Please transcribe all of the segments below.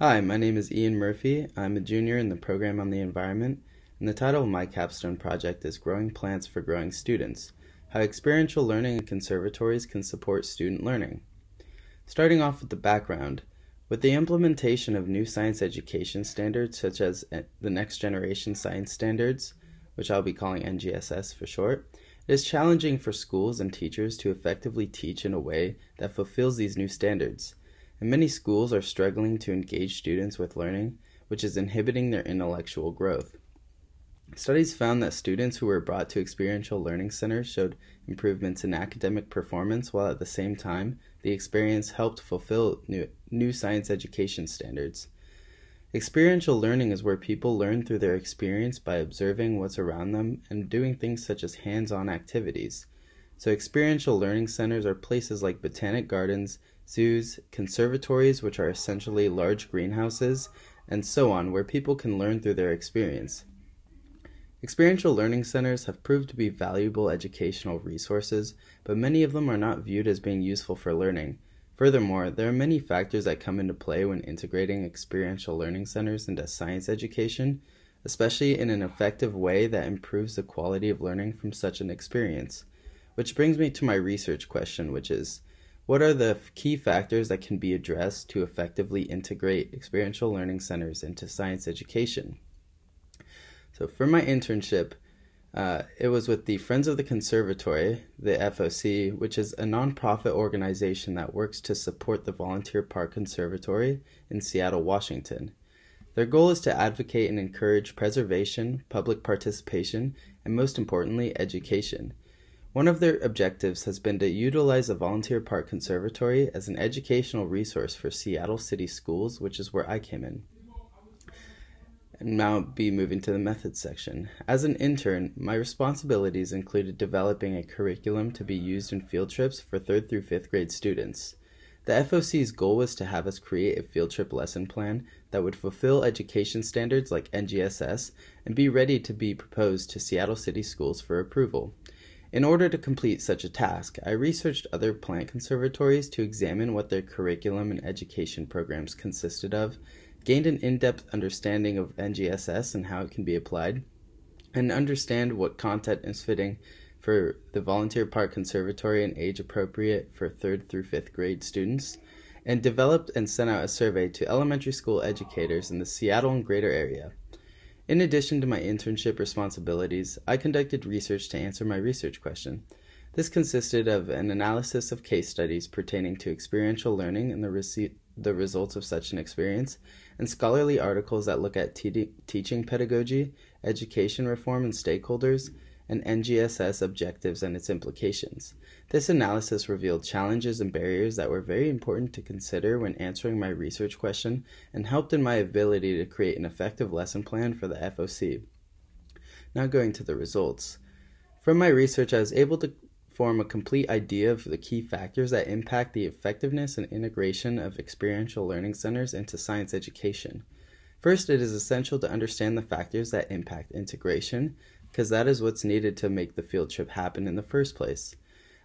Hi, my name is Ian Murphy. I'm a junior in the program on the environment, and the title of my capstone project is Growing Plants for Growing Students: How Experiential Learning in Conservatories Can Support Student Learning. Starting off with the background, with the implementation of new science education standards such as the Next Generation Science Standards, which I'll be calling NGSS for short, it is challenging for schools and teachers to effectively teach in a way that fulfills these new standards. And many schools are struggling to engage students with learning, which is inhibiting their intellectual growth. Studies found that students who were brought to experiential learning centers showed improvements in academic performance, while at the same time, the experience helped fulfill new science education standards. Experiential learning is where people learn through their experience by observing what's around them and doing things such as hands-on activities. So experiential learning centers are places like botanic gardens, zoos, conservatories, which are essentially large greenhouses, and so on, where people can learn through their experience. Experiential learning centers have proved to be valuable educational resources, but many of them are not viewed as being useful for learning. Furthermore, there are many factors that come into play when integrating experiential learning centers into science education, especially in an effective way that improves the quality of learning from such an experience. Which brings me to my research question, which is, what are the key factors that can be addressed to effectively integrate experiential learning centers into science education? So for my internship, it was with the Friends of the Conservatory, the FOC, which is a nonprofit organization that works to support the Volunteer Park Conservatory in Seattle, Washington. Their goal is to advocate and encourage preservation, public participation, and most importantly, education. One of their objectives has been to utilize the Volunteer Park Conservatory as an educational resource for Seattle City schools, which is where I came in. And now I'll be moving to the methods section. As an intern, my responsibilities included developing a curriculum to be used in field trips for 3rd through 5th grade students. The FOC's goal was to have us create a field trip lesson plan that would fulfill education standards like NGSS and be ready to be proposed to Seattle City schools for approval. In order to complete such a task, I researched other plant conservatories to examine what their curriculum and education programs consisted of, gained an in-depth understanding of NGSS and how it can be applied, and understand what content is fitting for the Volunteer Park Conservatory and age appropriate for 3rd through 5th grade students, and developed and sent out a survey to elementary school educators in the Seattle and greater area. In addition to my internship responsibilities, I conducted research to answer my research question. This consisted of an analysis of case studies pertaining to experiential learning and the results of such an experience, and scholarly articles that look at teaching pedagogy, education reform and stakeholders, and NGSS objectives and its implications. This analysis revealed challenges and barriers that were very important to consider when answering my research question and helped in my ability to create an effective lesson plan for the FOC. Now going to the results. From my research, I was able to form a complete idea of the key factors that impact the effectiveness and integration of experiential learning centers into science education. First, it is essential to understand the factors that impact integration, because that is what's needed to make the field trip happen in the first place.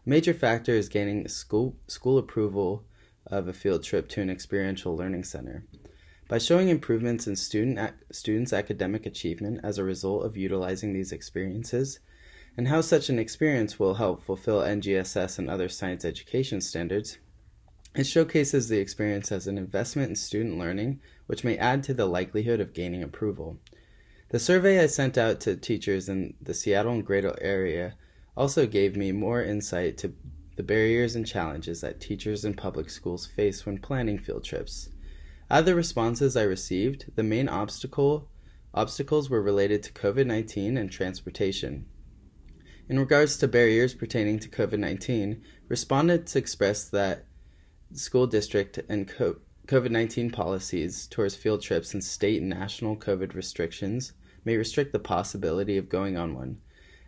A major factor is gaining school approval of a field trip to an experiential learning center. By showing improvements in students' academic achievement as a result of utilizing these experiences, and how such an experience will help fulfill NGSS and other science education standards, it showcases the experience as an investment in student learning, which may add to the likelihood of gaining approval. The survey I sent out to teachers in the Seattle and greater area also gave me more insight to the barriers and challenges that teachers in public schools face when planning field trips. Out of the responses I received, the main obstacles were related to COVID-19 and transportation. In regards to barriers pertaining to COVID-19, respondents expressed that school district and COVID-19 policies towards field trips and state and national COVID restrictions may restrict the possibility of going on one,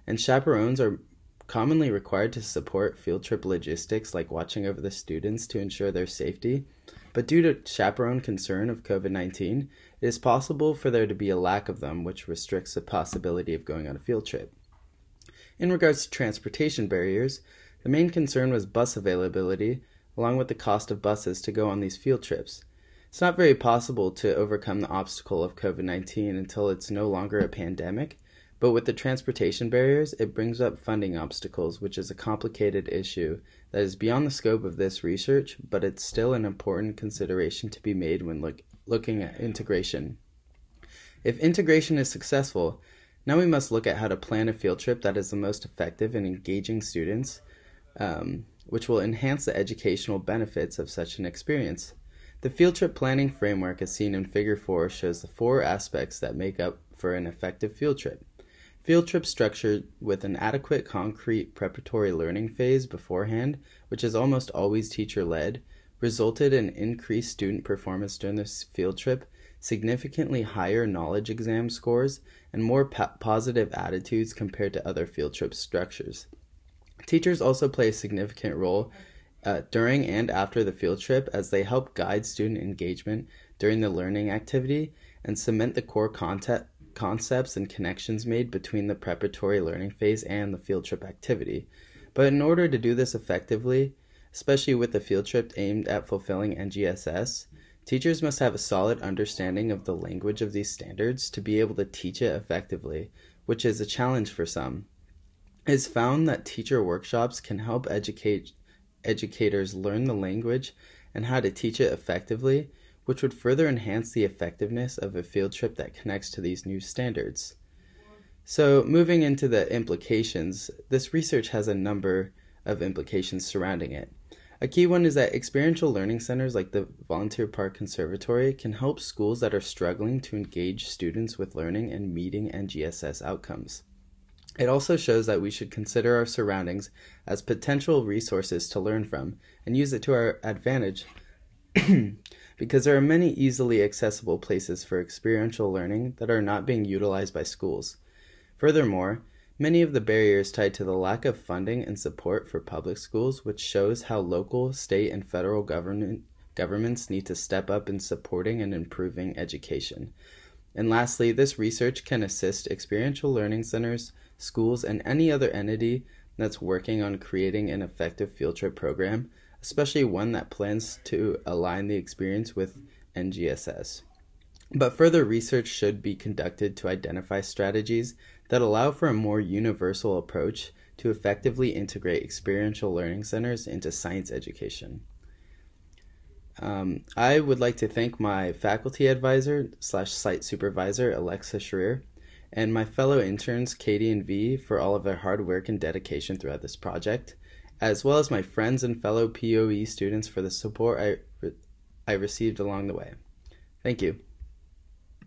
and chaperones are commonly required to support field trip logistics like watching over the students to ensure their safety, but due to chaperone concern of COVID-19, it is possible for there to be a lack of them, which restricts the possibility of going on a field trip. In regards to transportation barriers, the main concern was bus availability, along with the cost of buses to go on these field trips. It's not very possible to overcome the obstacle of COVID-19 until it's no longer a pandemic, but with the transportation barriers, it brings up funding obstacles, which is a complicated issue that is beyond the scope of this research, but it's still an important consideration to be made when looking at integration. If integration is successful, now we must look at how to plan a field trip that is the most effective in engaging students, which will enhance the educational benefits of such an experience. The field trip planning framework as seen in Figure 4 shows the 4 aspects that make up for an effective field trip. Field trip structured with an adequate concrete preparatory learning phase beforehand, which is almost always teacher-led, resulted in increased student performance during this field trip, significantly higher knowledge exam scores, and more positive attitudes compared to other field trip structures. Teachers also play a significant role during and after the field trip as they help guide student engagement during the learning activity and cement the core concepts and connections made between the preparatory learning phase and the field trip activity. But in order to do this effectively, especially with the field trip aimed at fulfilling NGSS, teachers must have a solid understanding of the language of these standards to be able to teach it effectively, which is a challenge for some. It is found that teacher workshops can help educators learn the language and how to teach it effectively, which would further enhance the effectiveness of a field trip that connects to these new standards. So moving into the implications, this research has a number of implications surrounding it. A key one is that experiential learning centers like the Volunteer Park Conservatory can help schools that are struggling to engage students with learning and meeting NGSS outcomes. It also shows that we should consider our surroundings as potential resources to learn from and use it to our advantage because there are many easily accessible places for experiential learning that are not being utilized by schools. Furthermore, many of the barriers tied to the lack of funding and support for public schools, which shows how local, state, and federal governments need to step up in supporting and improving education. And lastly, this research can assist experiential learning centers, schools, and any other entity that's working on creating an effective field trip program, especially one that plans to align the experience with NGSS. But further research should be conducted to identify strategies that allow for a more universal approach to effectively integrate experiential learning centers into science education. I would like to thank my faculty advisor / site supervisor, Alexa Schreier, and my fellow interns, Katie and V, for all of their hard work and dedication throughout this project, as well as my friends and fellow POE students for the support I received along the way. Thank you.